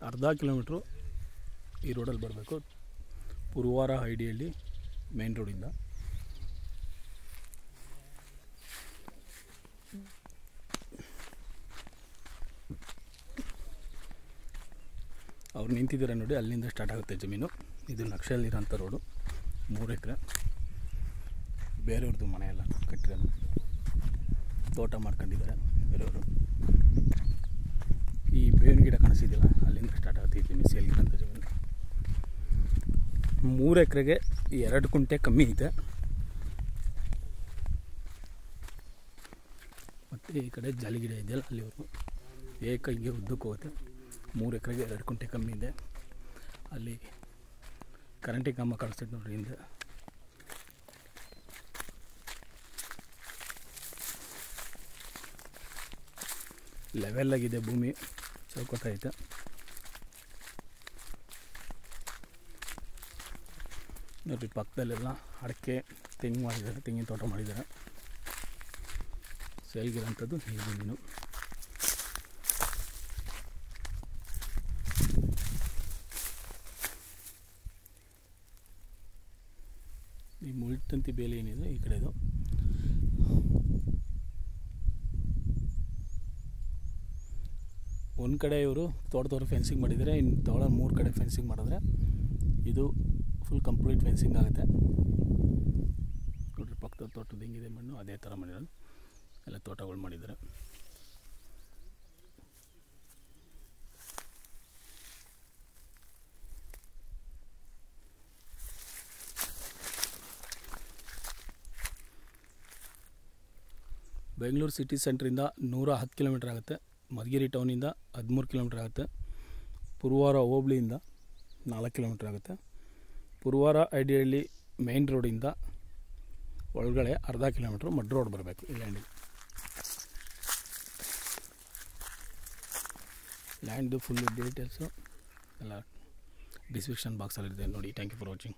ಅರ್ಧ ಕಿಲೋಮೀಟ್ರು ಈ ರೋಡಲ್ಲಿ ಬರಬೇಕು. ಪುರುವಾರ ಐಡಿಯಲ್ಲಿ ಮೇನ್ ರೋಡಿಂದ ಅವ್ರು ನಿಂತಿದ್ದಾರೆ ನೋಡಿ, ಅಲ್ಲಿಂದ ಸ್ಟಾರ್ಟ್ ಆಗುತ್ತೆ ಜಮೀನು. ಇದು ನಕ್ಷೆಯಲ್ಲಿರೋಂಥ ರೋಡು, 3 ಎಕರೆ. ಬೇರೆಯವ್ರದ್ದು ಮನೆ ಎಲ್ಲ ಕಟ್ಟಿರೋದು, ತೋಟ ಮಾಡ್ಕೊಂಡಿದ್ದಾರೆ ಬೇರೆಯವರು. ಈ ಬೇವಿನ ಗಿಡ ಕಾಣಿಸಿದ್ದಿಲ್ಲ, ಅಲ್ಲಿಂದ ಸ್ಟಾರ್ಟ್ ಆಗುತ್ತೆ ಈ ಜಮೀನು, ಸೇಲ್ಗಿರೋಂಥ ಜಮೀನು. 3 ಎಕರೆಗೆ 2 ಕುಂಟೆ ಕಮ್ಮಿ ಐತೆ. ಮತ್ತು ಈ ಕಡೆ ಜಾಲಿ ಗಿಡ ಇದೆಯಲ್ಲ, ಅಲ್ಲಿವರೆಗೂ ಹಿಂಗೆ ಉದ್ದಕ್ಕೆ ಹೋಗುತ್ತೆ. 3 ಎಕರೆಗೆ 2 ಕುಂಟೆ ಕಮ್ಮಿ ಇದೆ. ಅಲ್ಲಿ ಕರೆಂಟಿಗೆ ಕಂಬ ಕಾಣಿಸ್ತೈತೆ ನೋಡ್ರಿ ಹಿಂದೆ. ಲೆವೆಲ್ಲಾಗಿದೆ ಭೂಮಿ, ಚೌಕಟ್ಟೈತೆ. ನೋಡಿರಿ ಪಕ್ಕದಲ್ಲೆಲ್ಲ ಅಡಿಕೆ, ತೆಂಗು ಮಾಡಿದ್ದಾರೆ, ತೆಂಗಿನ ತೋಟ ಮಾಡಿದ್ದಾರೆ. ಸೇಲ್ಗಿರೋಂಥದ್ದು ಈ ಜಮೀನು. ಈ ಮುಳ್ತಂತಿ ಬೇಲಿ ಏನಿದೆ ಈ ಕಡೆದು. ಒಂದು ಕಡೆ ಇವರು ತೋಟದವ್ರು ಫೆನ್ಸಿಂಗ್ ಮಾಡಿದ್ದಾರೆ, ಇನ್ನು ತೋಟ 3 ಕಡೆ ಫೆನ್ಸಿಂಗ್ ಮಾಡಿದ್ರೆ ಇದು ಫುಲ್ ಕಂಪ್ಲೀಟ್ ಫೆನ್ಸಿಂಗ್ ಆಗುತ್ತೆ. ನೋಡ್ರಿ ಪಕ್ಕದ ತೋಟದ ಹೆಂಗಿದೆ ಮಣ್ಣು, ಅದೇ ಥರ ಮಾಡಿರೋದು. ಎಲ್ಲ ತೋಟಗಳು ಮಾಡಿದ್ದಾರೆ. ಬೆಂಗಳೂರು ಸಿಟಿ ಸೆಂಟ್ರಿಂದ 110 ಕಿಲೋಮೀಟ್ರ್ ಆಗುತ್ತೆ. ಮಧುಗಿರಿ ಟೌನಿಂದ 13 ಕಿಲೋಮೀಟ್ರ್ ಆಗುತ್ತೆ. ಪುರುವಾರ ಹೋಬಳಿಯಿಂದ 4 ಕಿಲೋಮೀಟ್ರ್ ಆಗುತ್ತೆ. ಪುರುವಾರ ಐಡಿಯಲ್ಲಿ ಮೇನ್ ರೋಡಿಂದ ಒಳಗಡೆ ಅರ್ಧ ಕಿಲೋಮೀಟ್ರ್ ಮಡ್ ರೋಡ್ ಬರಬೇಕು. ಈ ಲ್ಯಾಂಡ್ದು ಫುಲ್ ಡೀಟೇಲ್ಸು ಎಲ್ಲ ಡಿಸ್ಕ್ರಿಪ್ಷನ್ ಬಾಕ್ಸಲ್ಲಿದೆ ನೋಡಿ. Thank you for watching.